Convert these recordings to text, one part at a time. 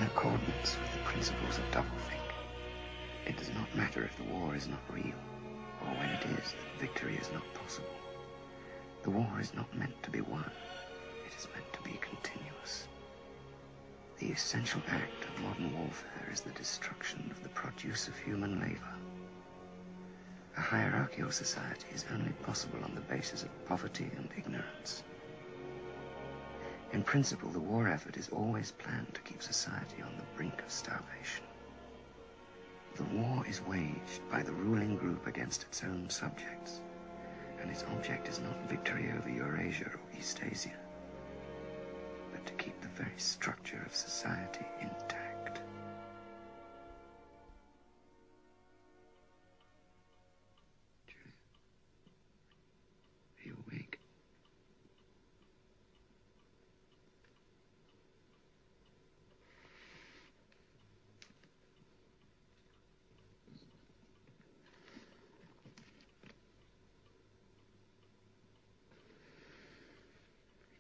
in accordance with the principles of doublethink. It does not matter if the war is not real, or when it is that victory is not possible. The war is not meant to be won. It is meant to be continuous. The essential act of modern warfare is the destruction of the produce of human labor. A hierarchical society is only possible on the basis of poverty and ignorance. In principle, the war effort is always planned to keep society on the brink of starvation. The war is waged by the ruling group against its own subjects, and its object is not victory over Eurasia or Eastasia, but to keep the very structure of society intact. Julia, are you awake?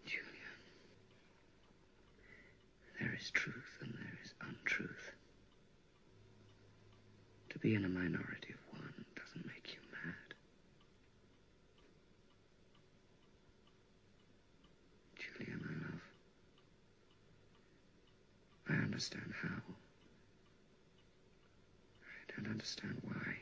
Julia, there is truth and there is untruth. To be in a minority of one doesn't make you mad. Julia, my love, I understand how. I don't understand why.